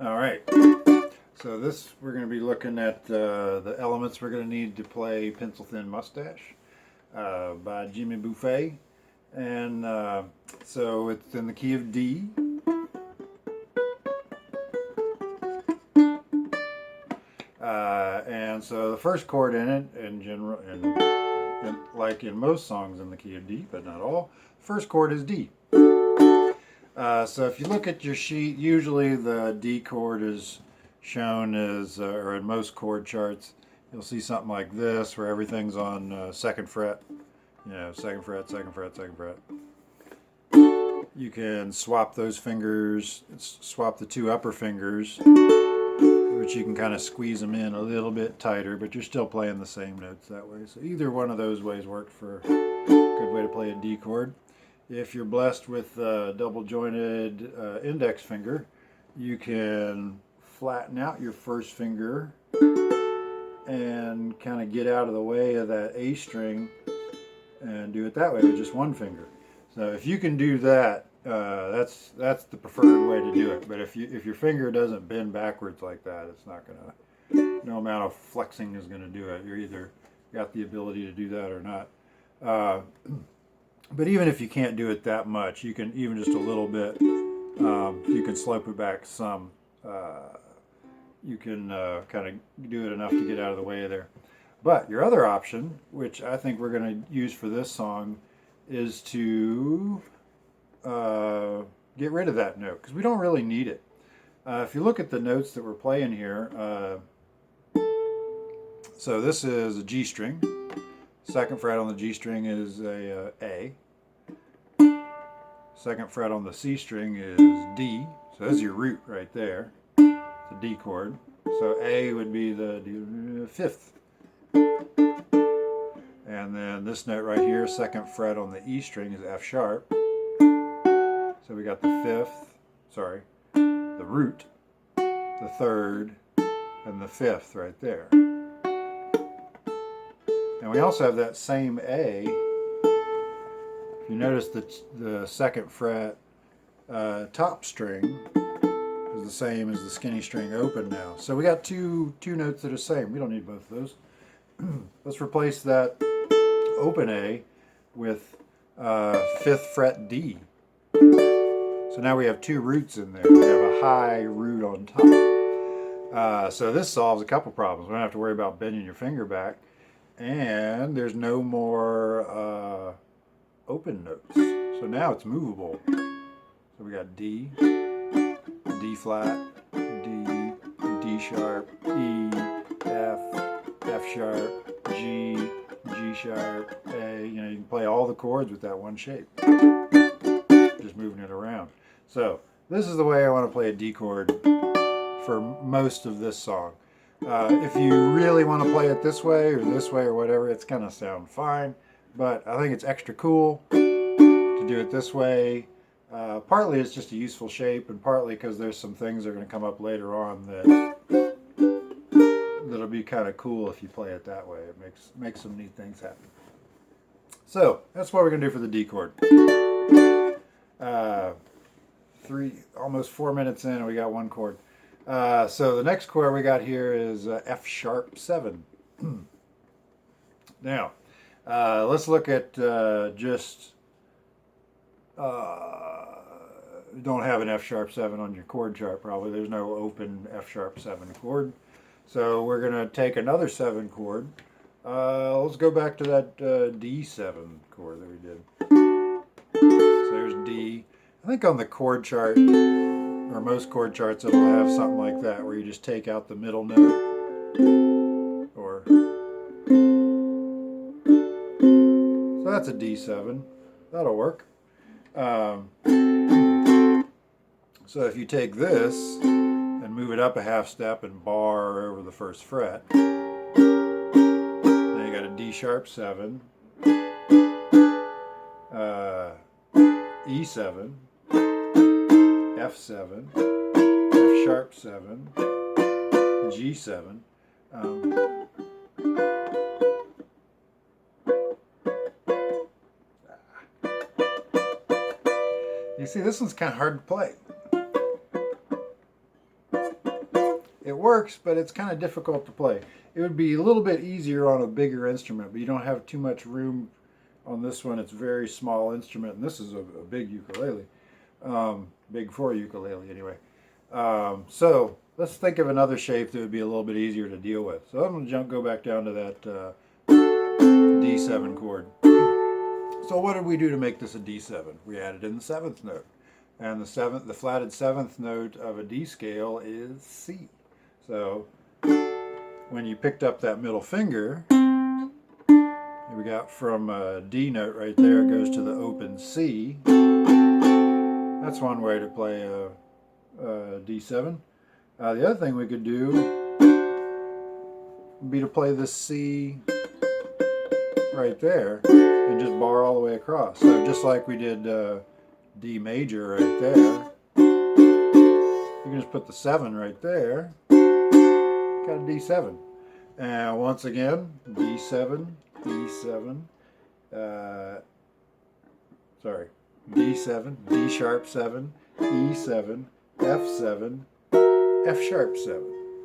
All right. So this we're going to be looking at the elements we're going to need to play Pencil Thin Mustache by Jimmy Buffet, and so it's in the key of D. And so the first chord in it, in general, like in most songs in the key of D, but not all, first chord is D. So if you look at your sheet, usually the D chord is shown as, or in most chord charts, you'll see something like this, where everything's on second fret. You know, second fret, second fret, second fret. You can swap those fingers, swap the two upper fingers, which you can kind of squeeze them in a little bit tighter, but you're still playing the same notes that way. So either one of those ways worked for a good way to play a D chord. If you're blessed with a double jointed index finger, you can flatten out your first finger and kind of get out of the way of that A string and do it that way with just one finger. So if you can do that, that's the preferred way to do it. But if your finger doesn't bend backwards like that, it's not gonna. No amount of flexing is gonna do it. You're either got the ability to do that or not. But even if you can't do it that much, you can even just a little bit. You can slope it back some. You can kind of do it enough to get out of the way there. But your other option, which I think we're going to use for this song, is to get rid of that note because we don't really need it. If you look at the notes that we're playing here, so this is a G string. Second fret on the G string is A. Second fret on the C string is D. So that's your root right there. It's a D chord. So A would be the fifth. And then this note right here, second fret on the E string is F sharp. So we got the fifth, sorry, the root, the third, and the fifth right there. And we also have that same A. If you notice the second fret top string is the same as the skinny string open now. So we got two notes that are the same. We don't need both of those. Let's replace that open A with fifth fret D. So now we have two roots in there. We have a high root on top. So this solves a couple problems. We don't have to worry about bending your finger back. And there's no more open notes. So now it's movable. So we got D, D flat, D, D sharp, E, F, F sharp, G, G sharp, A. You know, you can play all the chords with that one shape. Just moving it around. So this is the way I want to play a D chord for most of this song. If you really want to play it this way or whatever, it's going to sound fine. But I think it's extra cool to do it this way. Partly it's just a useful shape, and partly because there's some things that are going to come up later on that'll be kind of cool if you play it that way. It makes some neat things happen. So that's what we're going to do for the D chord. Almost 4 minutes in, and we got one chord. So the next chord we got here is F sharp 7. Now, let's look at just don't have an F sharp 7 on your chord chart probably. There's no open F sharp 7 chord. So we're going to take another 7 chord. Let's go back to that D7 chord that we did. So there's D. I think on the chord chart, or most chord charts, it'll have something like that, where you just take out the middle note. Or so that's a D7. That'll work. So if you take this and move it up a half step and bar over the first fret, then you got a D sharp 7, E7, F7, F sharp 7, G7. You see, this one's kind of hard to play. It works, but it's kind of difficult to play. It would be a little bit easier on a bigger instrument, but you don't have too much room on this one. It's a very small instrument, and this is a big ukulele. Big for a ukulele anyway. So let's think of another shape that would be a little bit easier to deal with. So I'm going to go back down to that D7 chord. So what did we do to make this a D7? We added in the 7th note. And the flatted 7th note of a D scale is C. So when you picked up that middle finger, we got from a D note right there, it goes to the open C. That's one way to play a D7. The other thing we could do would be to play the C right there and just bar all the way across. So just like we did D major right there, you can just put the 7 right there, got a D7. And once again, D7, D7, D7, D sharp 7, E7, F7, F sharp 7.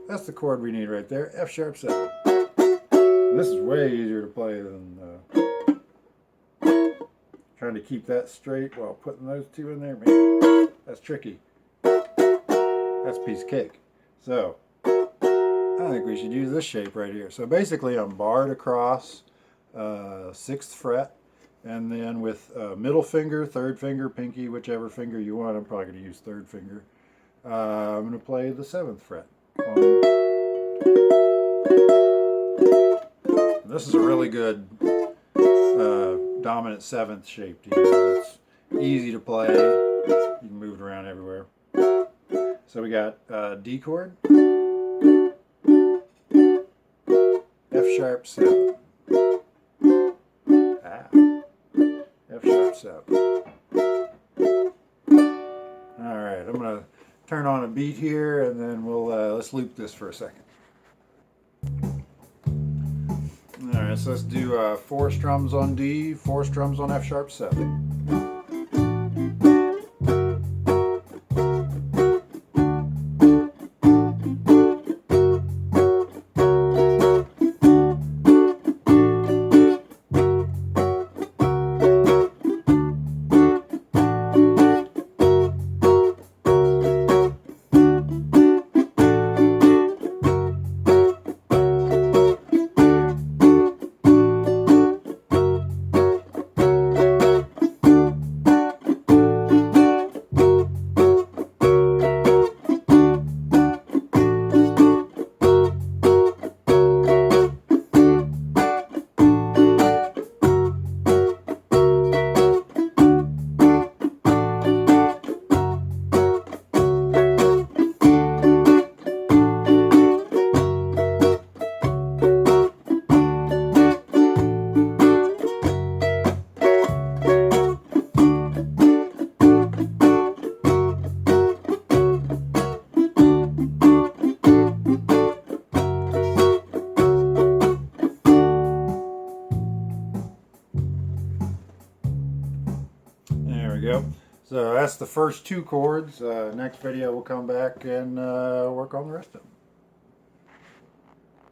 That's the chord we need right there, F sharp 7. This is way easier to play than trying to keep that straight while putting those two in there. Man, that's tricky. That's a piece of cake. So I think we should use this shape right here. So basically I'm barred across 6th fret, and then with middle finger, 3rd finger, pinky, whichever finger you want. I'm probably going to use 3rd finger. I'm going to play the 7th fret. This is a really good dominant 7th shape to use. It's easy to play. You can move it around everywhere. So we got D chord, F sharp 7, F sharp 7. All right, I'm going to turn on a beat here, and then we'll let's loop this for a second. All right, so let's do 4 strums on D, 4 strums on F sharp 7. There we go. So that's the first 2 chords. Next video we'll come back and work on the rest of them.